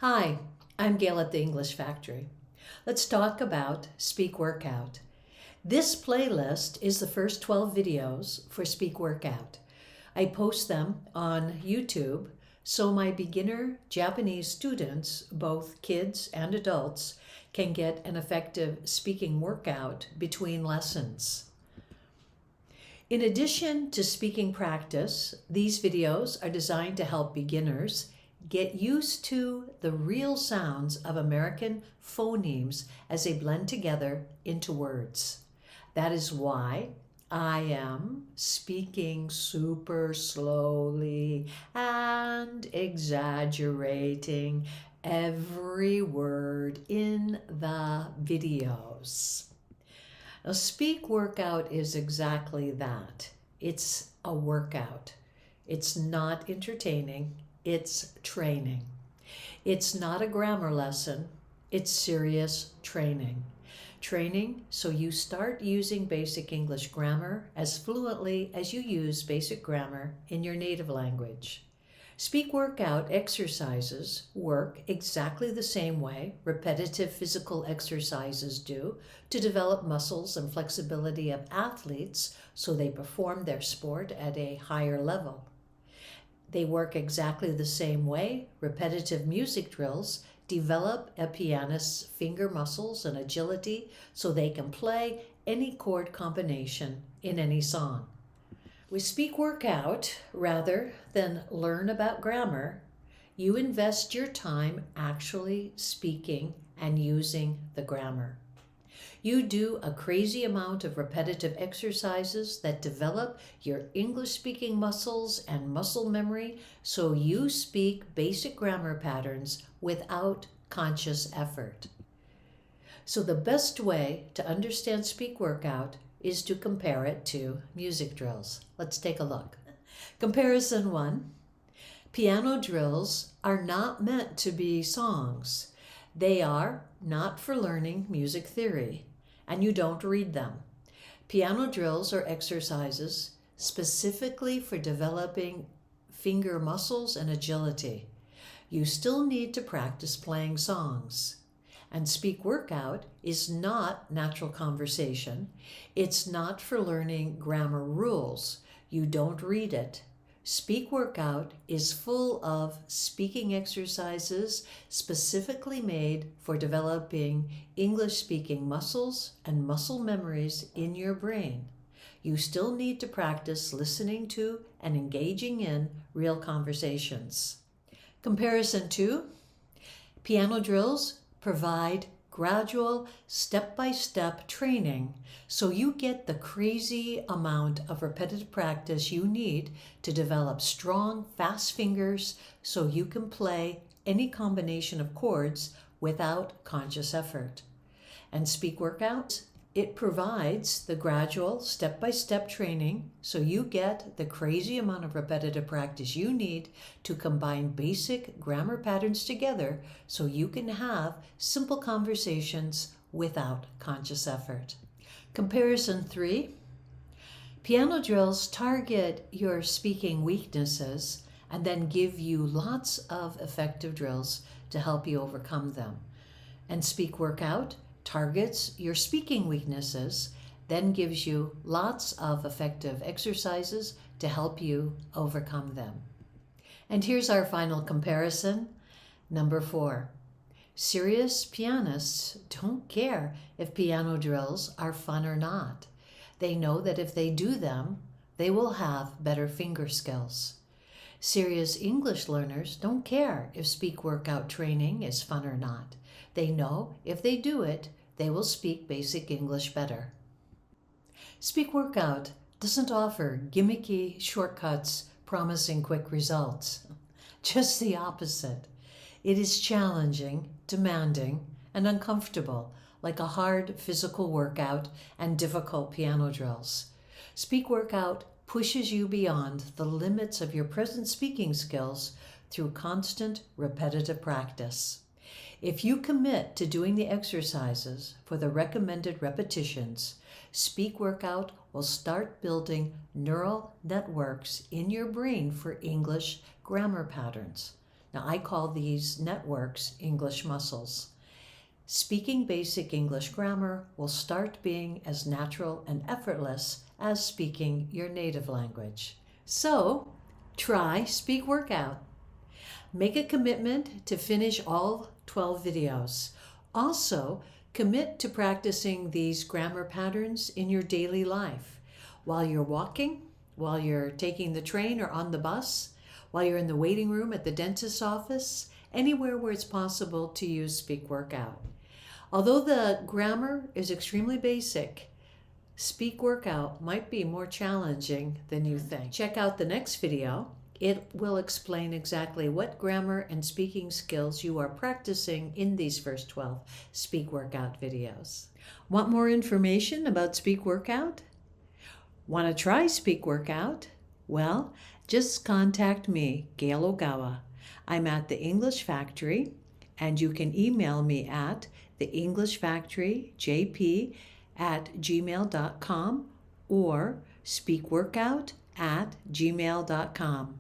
Hi, I'm Gail at the English Factory. Let's talk about Speak Workout. This playlist is the first 12 videos for Speak Workout. I post them on YouTube so my beginner Japanese students, both kids and adults, can get an effective speaking workout between lessons. In addition to speaking practice, these videos are designed to help beginners get used to the real sounds of American phonemes as they blend together into words. That is why I am speaking super slowly and exaggerating every word in the videos. Now, Speak Workout is exactly that. It's a workout. It's not entertaining. It's training. It's not a grammar lesson. It's serious training. Training so you start using basic English grammar as fluently as you use basic grammar in your native language. Speak Workout exercises work exactly the same way repetitive physical exercises do to develop muscles and flexibility of athletes so they perform their sport at a higher level. They work exactly the same way repetitive music drills develop a pianist's finger muscles and agility so they can play any chord combination in any song. With Speak Workout, rather than learn about grammar, you invest your time actually speaking and using the grammar. You do a crazy amount of repetitive exercises that develop your English-speaking muscles and muscle memory so you speak basic grammar patterns without conscious effort. So the best way to understand Speak Workout is to compare it to music drills. Let's take a look. Comparison 1. Piano drills are not meant to be songs. They are not for learning music theory, and you don't read them. Piano drills are exercises specifically for developing finger muscles and agility. You still need to practice playing songs. And Speak Workout is not natural conversation. It's not for learning grammar rules. You don't read it. Speak Workout is full of speaking exercises specifically made for developing English-speaking muscles and muscle memories in your brain. You still need to practice listening to and engaging in real conversations. Comparison 2. Piano drills provide gradual, step-by-step training so you get the crazy amount of repetitive practice you need to develop strong, fast fingers so you can play any combination of chords without conscious effort. And Speak Workout, it provides the gradual, step-by-step training so you get the crazy amount of repetitive practice you need to combine basic grammar patterns together so you can have simple conversations without conscious effort. Comparison 3. Piano drills target your speaking weaknesses and then give you lots of effective drills to help you overcome them. And Speak Workout targets your speaking weaknesses, then gives you lots of effective exercises to help you overcome them. And here's our final comparison. Number 4. Serious pianists don't care if piano drills are fun or not. They know that if they do them, they will have better finger skills. Serious English learners don't care if Speak Workout training is fun or not. They know if they do it, they will speak basic English better. Speak Workout doesn't offer gimmicky shortcuts promising quick results. Just the opposite. It is challenging, demanding, and uncomfortable, like a hard physical workout and difficult piano drills. Speak Workout pushes you beyond the limits of your present speaking skills through constant repetitive practice. If you commit to doing the exercises for the recommended repetitions, Speak Workout will start building neural networks in your brain for English grammar patterns. Now, I call these networks English muscles. Speaking basic English grammar will start being as natural and effortless as speaking your native language. So, try Speak Workout. Make a commitment to finish all 12 videos. Also, commit to practicing these grammar patterns in your daily life. While you're walking, while you're taking the train or on the bus, while you're in the waiting room at the dentist's office, anywhere where it's possible to use Speak Workout. Although the grammar is extremely basic, Speak Workout might be more challenging than you think. Check out the next video. It will explain exactly what grammar and speaking skills you are practicing in these first 12 Speak Workout videos. Want more information about Speak Workout? Want to try Speak Workout? Well, just contact me, Gail Ogawa. I'm at The English Factory, and you can email me at theenglishfactoryjp@gmail.com or speakworkout@gmail.com.